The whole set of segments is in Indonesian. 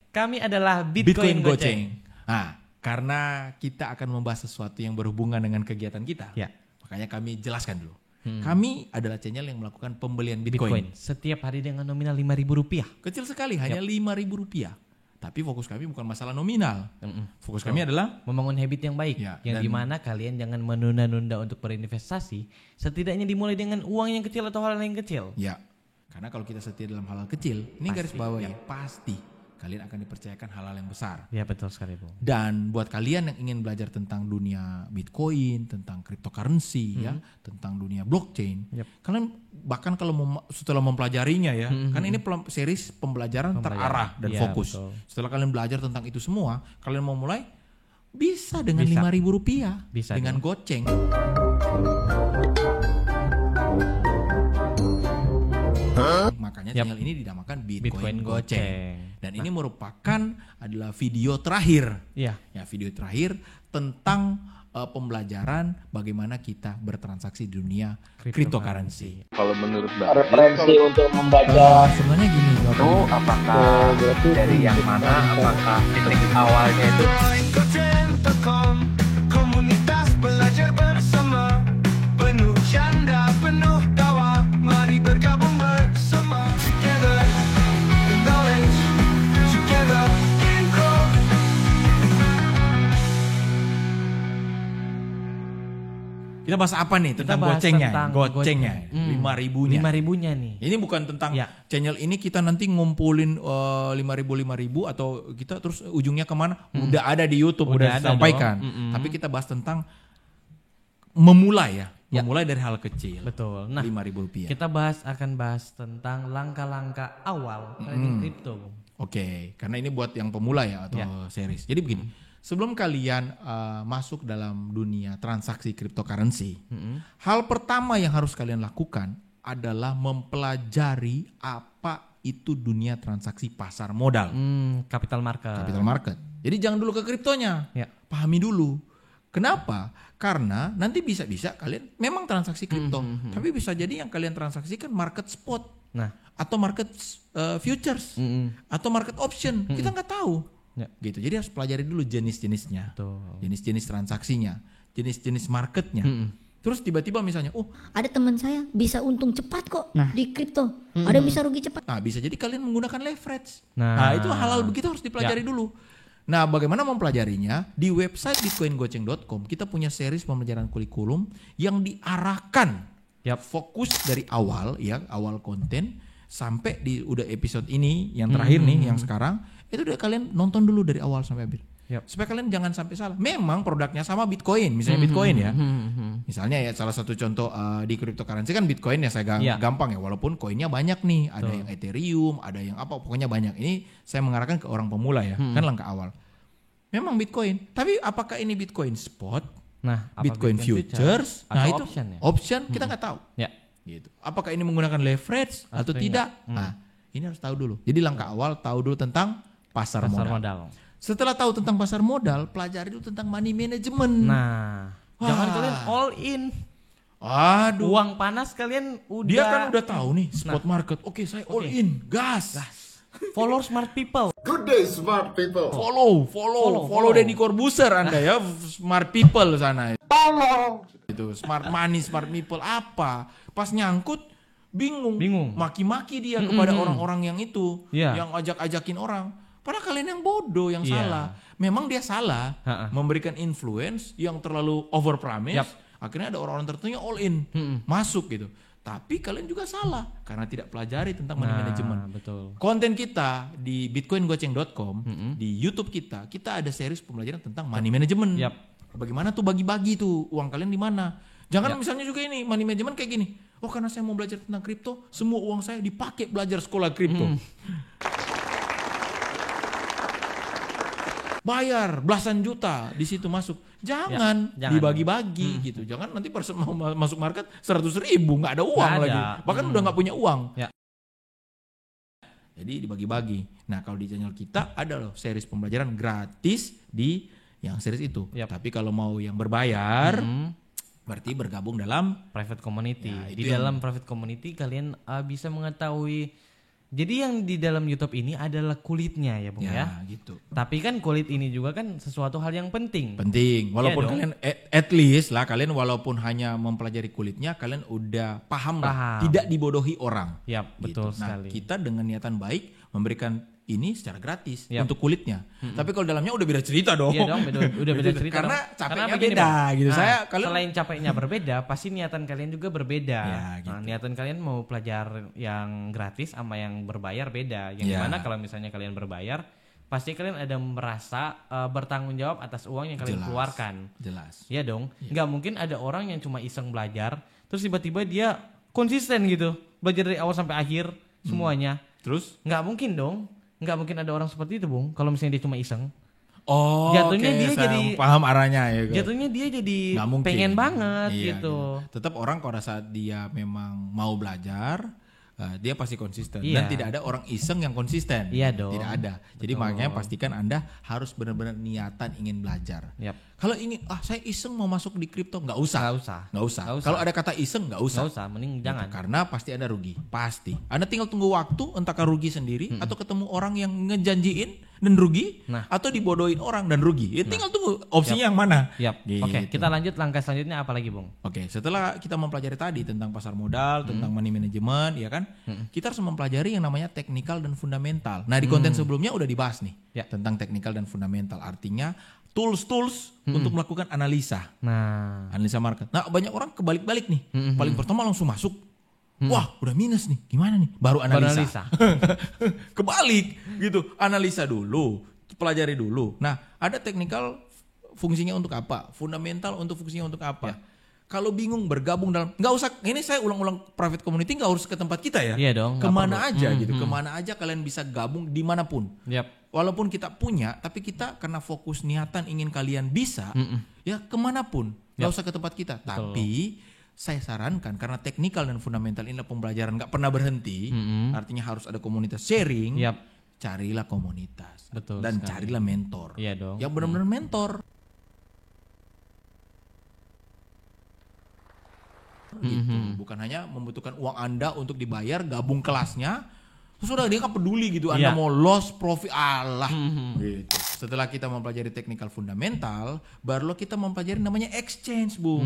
Kami adalah Bitcoin Goceng. Nah, karena kita akan membahas sesuatu yang berhubungan dengan kegiatan kita, makanya kami jelaskan dulu. Kami adalah channel yang melakukan pembelian Bitcoin. Setiap hari dengan nominal Rp5.000. Kecil sekali, hanya Rp5.000. Tapi fokus kami bukan masalah nominal. Fokus kami adalah membangun habit yang baik, yang dimana kalian jangan menunda-nunda untuk berinvestasi. Setidaknya dimulai dengan uang yang kecil atau hal yang kecil. Ya, karena kalau kita setia dalam hal kecil, ini garis bawah ya, pasti kalian akan dipercayakan hal-hal yang besar. Ya, betul sekali, Bung. Dan buat kalian yang ingin belajar tentang dunia Bitcoin, tentang cryptocurrency, ya, tentang dunia blockchain, kalian bahkan kalau setelah mempelajarinya ya, kan ini series pembelajaran terarah dan fokus. Betul. Setelah kalian belajar tentang itu semua, kalian mau mulai bisa dengan Rp5.000 dengan goceng. Makanya channel ini dinamakan Bitcoin Goceng. Dan ini merupakan adalah video terakhir. Ya, video terakhir tentang pembelajaran bagaimana kita bertransaksi di dunia cryptocurrency. Kalau menurut Mbak, referensi untuk membaca sebenarnya gini, itu apakah dari yang mana? Apakah titik awalnya itu komunitas belajar bersama, penuh canda, penuh tawa, mari bergabung bersama. Together, the knowledge, together in growth. Kita bahas apa nih tentang gocengnya? Gocengnya, Rp5.000-nya nih. Ini bukan tentang channel ini kita nanti ngumpulin Rp5.000 atau kita terus ujungnya kemana? Udah ada di YouTube, udah disampaikan. Tapi kita bahas tentang memulai memulai dari hal kecil. Betul. Nah, Rp5.000. Kita akan bahas tentang langkah-langkah awal trading kripto. Oke, karena ini buat yang pemula ya atau series. Jadi begini. Sebelum kalian masuk dalam dunia transaksi cryptocurrency, hal pertama yang harus kalian lakukan adalah mempelajari apa itu dunia transaksi pasar modal. Capital market. Jadi jangan dulu ke kriptonya, pahami dulu. Kenapa? Karena nanti bisa-bisa kalian memang transaksi kripto, tapi bisa jadi yang kalian transaksikan market spot, atau market futures, atau market option. Kita nggak tahu. Gitu. Jadi harus pelajari dulu jenis-jenisnya, jenis-jenis transaksinya, jenis-jenis marketnya. Terus tiba-tiba misalnya, ada teman saya bisa untung cepat kok di kripto, ada bisa rugi cepat. Nah, bisa jadi kalian menggunakan leverage. Nah, itu hal-hal begitu harus dipelajari dulu. Nah, bagaimana mempelajarinya? Di website bitcoingoceng.com kita punya series pembelajaran kurikulum yang diarahkan fokus dari awal awal konten sampai di udah episode ini yang terakhir nih yang sekarang. Itu udah kalian nonton dulu dari awal sampai habis. Supaya kalian jangan sampai salah. Memang produknya sama Bitcoin, misalnya Bitcoin ya. Misalnya ya salah satu contoh di cryptocurrency kan Bitcoin ya saya gampang ya. Walaupun koinnya banyak nih, ada yang Ethereum, ada yang apa, pokoknya banyak. Ini saya mengarahkan ke orang pemula ya, kan langkah awal. Memang Bitcoin, tapi apakah ini Bitcoin spot? Bitcoin futures? Nah itu option kita nggak tahu. Gitu. Apakah ini menggunakan leverage atau tidak? Nah ini harus tahu dulu. Jadi langkah awal tahu dulu tentang pasar modal. Setelah tahu tentang pasar modal, pelajari dulu tentang money management. Jangan kalian all in. Aduh. Uang panas kalian udah. Dia kan udah tahu nih spot market. Oke, saya all in, gas. Follow smart people. Good day smart people. Follow Deddy Corbuzier Anda ya, smart people sana. Follow. Itu smart money, smart people apa? Pas nyangkut bingung. Maki-maki dia kepada orang-orang yang itu, yang ajak-ajakin orang. Padahal kalian yang bodoh, yang salah. Memang dia salah memberikan influence yang terlalu over promise. Akhirnya ada orang-orang tertentu yang all in masuk gitu. Tapi kalian juga salah karena tidak pelajari tentang money management. Betul. Konten kita di bitcoingoceng.com, di YouTube kita ada series pembelajaran tentang money management. Bagaimana tuh bagi-bagi tuh uang kalian di mana? Jangan misalnya juga ini money management kayak gini. Karena saya mau belajar tentang kripto, semua uang saya dipakai belajar sekolah kripto. Bayar belasan juta di situ masuk. Jangan dibagi-bagi gitu. Jangan nanti mau masuk market 100.000 nggak ada uang lagi. Bahkan udah nggak punya uang. Jadi dibagi-bagi. Nah kalau di channel kita ada loh series pembelajaran gratis di yang series itu. Tapi kalau mau yang berbayar, berarti bergabung dalam private community. Di dalam private community kalian bisa mengetahui Jadi yang di dalam YouTube ini adalah kulitnya ya Bung ya. Gitu. Tapi kan kulit ini juga kan sesuatu hal yang penting. Penting. Walaupun Iya kalian at least lah kalian walaupun hanya mempelajari kulitnya, kalian udah paham lah, tidak dibodohi orang. Yap, Gitu. betul Nah, sekali. kita dengan niatan baik memberikan ini secara gratis Yap. untuk kulitnya. Tapi kalau dalamnya udah beda cerita dong. Iya dong, udah beda cerita. Karena dong. capeknya begini, beda Bang. gitu. Nah, Kalian selain capeknya berbeda, pasti niatan kalian juga berbeda. Ya, gitu. Nah, niatan kalian mau belajar yang gratis sama yang berbayar beda. Yang Ya. dimana kalau misalnya kalian berbayar, pasti kalian ada merasa bertanggung jawab atas uang yang kalian keluarkan. Jelas. Iya dong. Nggak mungkin ada orang yang cuma iseng belajar, terus tiba-tiba dia konsisten gitu, belajar dari awal sampai akhir semuanya. Terus? Nggak mungkin dong. Nggak mungkin ada orang seperti itu, Bung. Kalau misalnya dia cuma iseng. Oh, Jatuhnya oke, dia saya jadi paham arahnya ya. Jatuhnya dia jadi Nggak mungkin. pengen banget Iya, gitu. Tetap orang pada saat dia memang mau belajar, dia pasti konsisten. Iya. Dan tidak ada orang iseng yang konsisten. Iya dong. Tidak ada. Jadi makanya pastikan Anda harus benar-benar niatan ingin belajar. Yap. Kalau ingin, saya iseng mau masuk di kripto, nggak usah. Nggak usah. Nggak usah. Nggak usah. Kalau ada kata iseng, nggak usah. Nggak usah, mending Gitu, jangan. karena pasti Anda rugi, pasti. Anda tinggal tunggu waktu, entahkah rugi sendiri atau ketemu orang yang ngejanjiin dan rugi, Nah. atau dibodohin orang dan rugi. Ya, tinggal tunggu opsinya yang mana. Yap. Gitu. Oke, kita lanjut langkah selanjutnya apa lagi, Bung? Oke, setelah kita mempelajari tadi tentang pasar modal, tentang money management, ya kan, kita harus mempelajari yang namanya teknikal dan fundamental. Nah, di konten sebelumnya udah dibahas nih Ya. tentang teknikal dan fundamental. Artinya tools untuk melakukan analisa, Nah, analisa market. Nah, banyak orang kebalik-balik nih. Paling pertama langsung masuk. Wah, udah minus nih. Gimana nih? Baru analisa. Kebalik gitu. Analisa dulu, pelajari dulu. Nah, ada teknikal fungsinya untuk apa? Fundamental untuk fungsinya untuk apa? Kalau bingung bergabung dalam, nggak usah. Ini saya ulang-ulang, private community nggak harus ke tempat kita ya. Iya dong, nggak Kemana perlu. aja gitu. Kemana aja kalian bisa gabung dimanapun. yap. Walaupun kita punya, tapi kita karena fokus niatan ingin kalian bisa, ya kemanapun. Nggak usah ke tempat kita. Tapi saya sarankan karena teknikal dan fundamental inilah pembelajaran nggak pernah berhenti. Artinya harus ada komunitas sharing. Yap. Carilah komunitas. Betul Dan sekali. carilah mentor. Iya dong. Yang benar-benar mentor. Gitu. Bukan hanya membutuhkan uang Anda untuk dibayar, gabung kelasnya. Terus udah dia nggak peduli gitu. Anda Iya. mau loss profit Allah. Gitu. Setelah kita mempelajari teknikal fundamental, barulah kita mempelajari namanya exchange, Bung.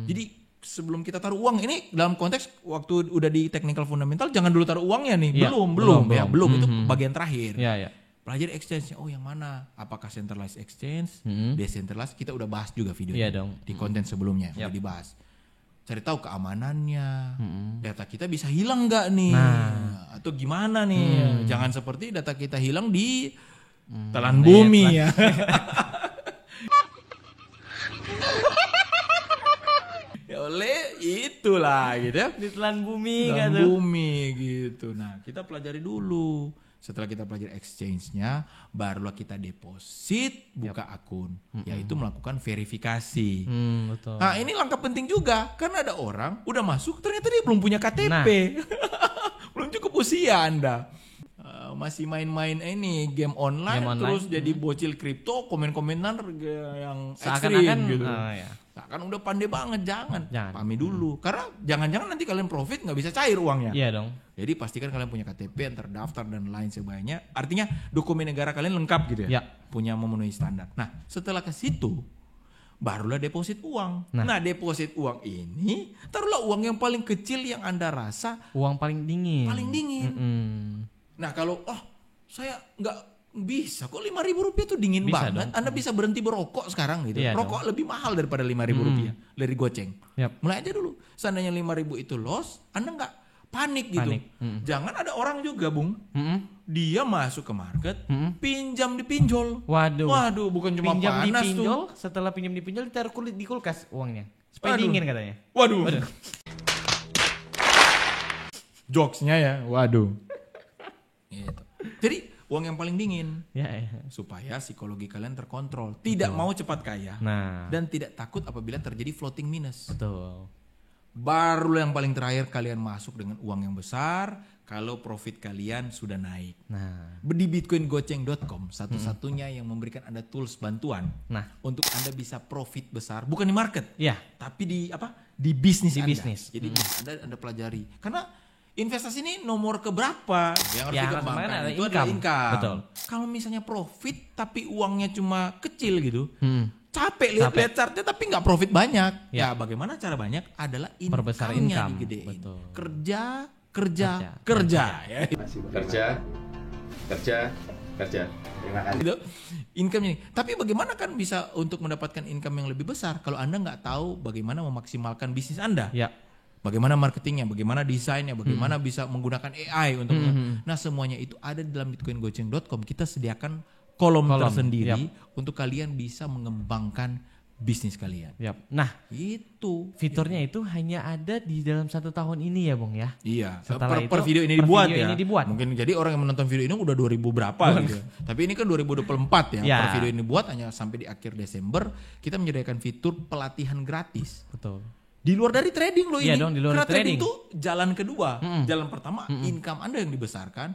Jadi sebelum kita taruh uang, ini dalam konteks waktu udah di technical fundamental jangan dulu taruh uangnya nih. Iya, Belum. Itu bagian terakhir. Iya, ya. Pelajari exchange-nya, oh yang mana? Apakah centralized exchange, decentralized? Kita udah bahas juga videonya Iya dong. di konten sebelumnya, udah Yap. dibahas. Cari tahu keamanannya, data kita bisa hilang nggak nih? Nah. Atau gimana nih? Jangan seperti data kita hilang di telan Iya, bumi ya. Ya oleh itulah gitu ya. Ditelan bumi Telan kan. bumi gitu. Nah, kita pelajari dulu. Setelah kita pelajari exchange-nya, barulah kita deposit, buka akun, yaitu melakukan verifikasi. Betul. Nah, ini langkah penting juga, karena ada orang udah masuk, ternyata dia belum punya KTP, Nah. belum cukup usia Anda. Masih main-main ini game online, Game online. terus jadi bocil kripto, komen-komenan yang Seakan-akan ekstrim gitu. ya. Kan udah pandai banget, jangan. Jangan. Pahami dulu, karena jangan-jangan nanti kalian profit nggak bisa cair uangnya. Iya dong. Jadi pastikan kalian punya KTP yang terdaftar dan lain sebagainya. Artinya dokumen negara kalian lengkap gitu ya. Ya. Punya memenuhi standar. Nah, setelah ke situ barulah deposit uang. Nah, deposit uang ini taruhlah uang yang paling kecil yang Anda rasa Uang paling dingin. paling dingin. Nah, kalau saya nggak bisa kok 5.000 rupiah tuh dingin Bisa banget. dong. Anda bisa berhenti berokok sekarang gitu. Iya Rokok lebih mahal daripada 5.000 rupiah dari goceng. Yap. Mulai aja dulu. Seandainya 5.000 itu loss, Anda nggak panik gitu. Panik. Jangan ada orang juga, Bung. Dia masuk ke market, pinjam di pinjol. Waduh. Bukan cuma Pinjam di panas pinjol, tuh. setelah pinjam di pinjol ditaruh kulit di kulkas uangnya. Supaya Waduh. dingin katanya. Waduh. Jokesnya ya, waduh. Gitu. Jadi uang yang paling dingin Ya. supaya psikologi kalian terkontrol, tidak mau cepat kaya, Nah, dan tidak takut apabila terjadi floating minus. betul. Baru yang paling terakhir kalian masuk dengan uang yang besar kalau profit kalian sudah naik. Nah, Di bitcoingoceng.com satu-satunya yang memberikan Anda tools bantuan Nah. untuk Anda bisa profit besar, bukan di market, ya. tapi di bisnis Di Anda. bisnis. Jadi Anda pelajari. Karena investasi ini nomor keberapa yang harus Yang dikembangkan? ada Itu adalah income. Betul. Kalau misalnya profit tapi uangnya cuma kecil gitu, capek lihat chartnya tapi nggak profit banyak. Ya bagaimana cara banyak adalah Perbesar income-nya income. digedein. Betul. Kerja. Ya. Kerja. Terima kasih. Gitu. Income ini. Tapi bagaimana kan bisa untuk mendapatkan income yang lebih besar kalau Anda nggak tahu bagaimana memaksimalkan bisnis Anda? Ya. Bagaimana marketingnya, bagaimana desainnya, bagaimana bisa menggunakan AI untuk nah semuanya itu ada di dalam bitcoingoceng.com. Kita sediakan kolom tersendiri untuk kalian bisa mengembangkan bisnis kalian. Yap. Nah, itu fiturnya itu hanya ada di dalam 1 tahun ini ya, Bung ya. Iya, Setelah per itu, video ini per dibuat video ya. ini dibuat. Mungkin jadi orang yang menonton video ini udah 2000 berapa gitu. Tapi ini kan 2024 ya. Ya. Per video ini dibuat hanya sampai di akhir Desember kita menyediakan fitur pelatihan gratis. Betul. Di luar dari trading loh Iya ini. dong, di luar Karena dari trading trading. itu jalan kedua. Jalan pertama income Anda yang dibesarkan,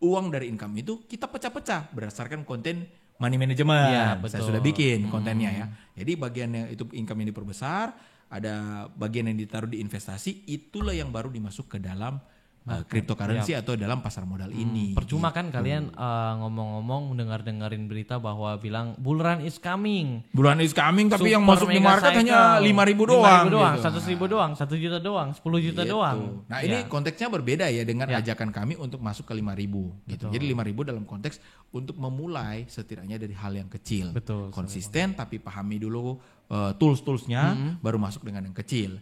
uang dari income itu kita pecah-pecah berdasarkan konten money management. Iya, Saya betul. sudah bikin kontennya ya. Jadi bagiannya itu income yang diperbesar, ada bagian yang ditaruh di investasi, itulah yang baru dimasuk ke dalam cryptocurrency atau dalam pasar modal ini. Percuma kan kalian ngomong-ngomong dengerin berita bahwa bilang bull run is coming. Bulan is coming tapi yang Super masuk di mega market cycle. hanya 5.000 doang. 5.000 doang, gitu. 100.000 doang, 1 juta doang, 10 juta Gitu. doang. Nah Ya. ini konteksnya berbeda ya dengan Ya. ajakan kami untuk masuk ke 5.000 gitu. Betul. Jadi 5.000 dalam konteks untuk memulai setidaknya dari hal yang kecil. Betul, Konsisten tapi pahami dulu tools-toolsnya baru masuk dengan yang kecil.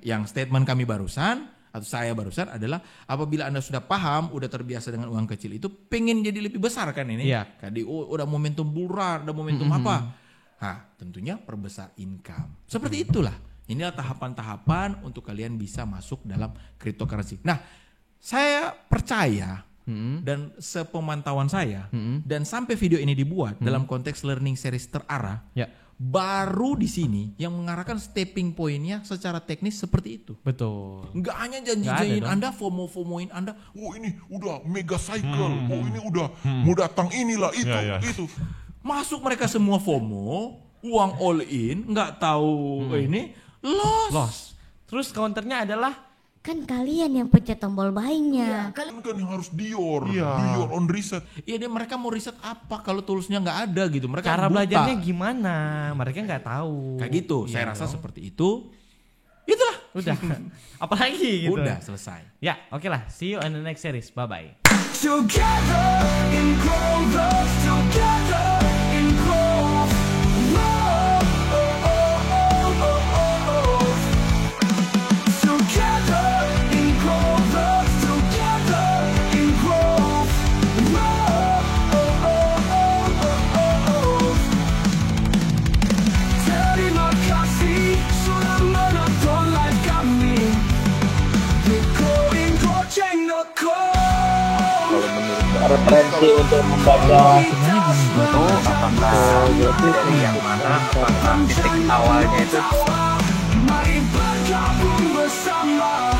Yang statement kami barusan atau saya barusan adalah apabila Anda sudah paham, udah terbiasa dengan uang kecil itu pengen jadi lebih besar kan ini. Iya. Tadi udah momentum bull run, udah momentum apa. Nah tentunya perbesar income. Seperti itulah. Inilah tahapan-tahapan untuk kalian bisa masuk dalam cryptocurrency. Nah saya percaya dan sepemantauan saya dan sampai video ini dibuat dalam konteks learning series terarah, Ya. baru di sini yang mengarahkan stepping point-nya secara teknis seperti itu. Betul. Nggak hanya Nggak janji-janjiin ada dong. Anda, FOMO-FOMOin Anda. Oh ini udah mega cycle, oh ini udah mau datang inilah itu. Masuk mereka semua FOMO, uang all in, nggak tahu ini, loss. Terus counternya adalah Kan kalian yang pencet tombol buying-nya. Kan yang harus Dior on reset. Iya, mereka mau riset apa kalau toolsnya nggak ada gitu. Mereka cara buta. belajarnya gimana? Mereka nggak tau. Kayak gitu. Iya Saya rasa dong. seperti itu. Itulah. Udah. Apalagi gitu. Udah selesai. Ya, oke lah. See you on the next series. Bye bye. Together in Grover, together in Grove. Whoa, oh, oh, oh, oh, oh, oh. Together in Grover, together in Grove. Whoa, oh, oh, oh, oh, oh, oh. Terima kasih sudah menonton live kami. bitcoingoceng.com. Referensi untuk membaca Itu apakah dari yang mana? Apakah titik awalnya itu Mari bergabung bersama.